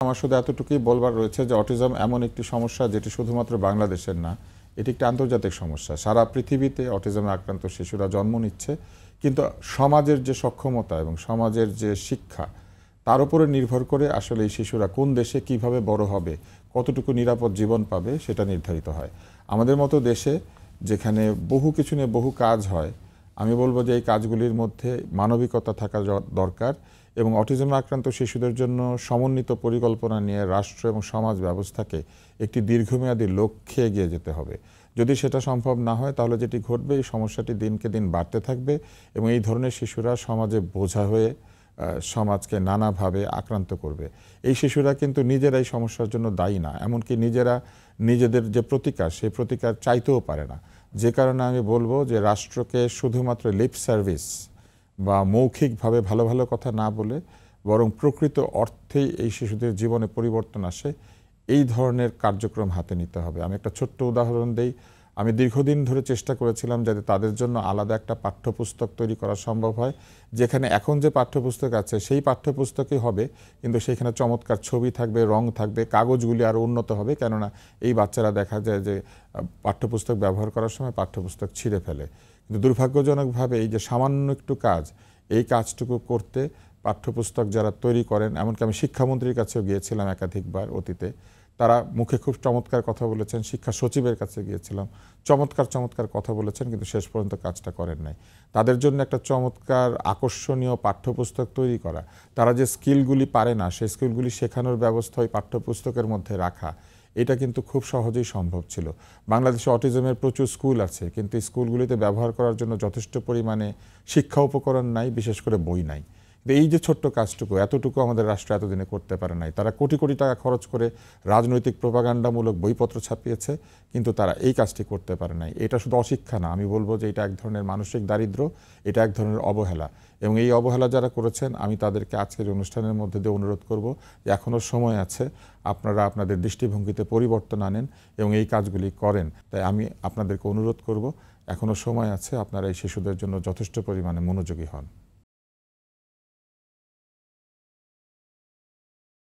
আমার শুধু এতটুকুই বলবার রয়েছে যে অটিজম এমন একটি সমস্যা যেটি শুধুমাত্র বাংলাদেশের না, এটি একটি আন্তর্জাতিক সমস্যা। সারা পৃথিবীতে অটিজমে আক্রান্ত শিশুরা জন্ম নিচ্ছে, কিন্তু সমাজের যে সক্ষমতা এবং সমাজের যে শিক্ষা তার উপরে নির্ভর করে আসলে এই শিশুরা কোন দেশে কিভাবে বড় হবে, কতটুকু নিরাপদ জীবন পাবে সেটা নির্ধারিত হয়। আমাদের মতো দেশে যেখানে বহু কিছু নিয়ে বহু কাজ হয়, আমি বলবো যে এই কাজগুলির মধ্যে মানবিকতা থাকা দরকার এবং অটিজমে আক্রান্ত শিশুদের জন্য সমন্বিত পরিকল্পনা নিয়ে রাষ্ট্র এবং সমাজ ব্যবস্থাকে একটি দীর্ঘমেয়াদী লক্ষ্যে এগিয়ে যেতে হবে। যদি সেটা সম্ভব না হয় তাহলে যেটি ঘটবে, এই সমস্যাটি দিনকে দিন বাড়তে থাকবে এবং এই ধরনের শিশুরা সমাজে বোঝা হয়ে সমাজকে নানাভাবে আক্রান্ত করবে। এই শিশুরা কিন্তু নিজেরা এই সমস্যার জন্য দায়ী না, এমনকি নিজেরা নিজেদের যে প্রতিকার সেই প্রতিকার চাইতেও পারে না। যে কারণে আমি বলবো যে রাষ্ট্রকে শুধুমাত্র লিপ সার্ভিস বা মৌখিকভাবে ভালো ভালো কথা না বলে বরং প্রকৃত অর্থেই এই শিশুদের জীবনে পরিবর্তন আসে, এই ধরনের কার্যক্রম হাতে নিতে হবে। আমি একটা ছোট্ট উদাহরণ দেই। আমি দীর্ঘদিন ধরে চেষ্টা করেছিলাম যাতে তাদের জন্য আলাদা একটা পাঠ্যপুস্তক তৈরি করা সম্ভব হয়, যেখানে এখন যে পাঠ্যপুস্তক আছে সেই পাঠ্যপুস্তকই হবে, কিন্তু সেখানে চমৎকার ছবি থাকবে, রং থাকবে, কাগজগুলি আরও উন্নত হবে। কেননা এই বাচ্চারা দেখা যায় যে পাঠ্যপুস্তক ব্যবহার করার সময় পাঠ্যপুস্তক ছিঁড়ে ফেলে। কিন্তু দুর্ভাগ্যজনকভাবে এই যে সামান্য একটু কাজ, এই কাজটুকু করতে পাঠ্যপুস্তক যারা তৈরি করেন, এমনকি আমি শিক্ষামন্ত্রীর কাছেও গিয়েছিলাম একাধিকবার অতীতে, তারা মুখে খুব চমৎকার কথা বলেছেন। শিক্ষা সচিবের কাছে গিয়েছিলাম, চমৎকার চমৎকার কথা বলেছেন, কিন্তু শেষ পর্যন্ত কাজটা করেন নাই। তাদের জন্য একটা চমৎকার আকর্ষণীয় পাঠ্যপুস্তক তৈরি করা, তারা যে স্কিলগুলি পারে না সেই স্কিলগুলি শেখানোর ব্যবস্থা ওই পাঠ্যপুস্তকের মধ্যে রাখা, এটা কিন্তু খুব সহজেই সম্ভব ছিল। বাংলাদেশে অটিজমের প্রচুর স্কুল আছে, কিন্তু স্কুলগুলিতে ব্যবহার করার জন্য যথেষ্ট পরিমাণে শিক্ষা উপকরণ নাই, বিশেষ করে বই নাই। এই যে ছোট্ট কাজটুকু, এতটুকু আমাদের রাষ্ট্র এতদিনে করতে পারে নাই। তারা কোটি কোটি টাকা খরচ করে রাজনৈতিক প্রোপাগান্ডামূলক বইপত্র ছাপিয়েছে, কিন্তু তারা এই কাজটি করতে পারে নাই। এটা শুধু অশিক্ষা না, আমি বলবো যে এটা এক ধরনের মানসিক দারিদ্র্য, এটা এক ধরনের অবহেলা। এবং এই অবহেলা যারা করেছেন, আমি তাদেরকে আজকের অনুষ্ঠানের মধ্যে দিয়ে অনুরোধ করব যে এখনও সময় আছে, আপনারা আপনাদের দৃষ্টিভঙ্গিতে পরিবর্তন আনেন এবং এই কাজগুলি করেন। তাই আমি আপনাদেরকে অনুরোধ করব, এখনও সময় আছে, আপনারা এই শিশুদের জন্য যথেষ্ট পরিমাণে মনোযোগী হন।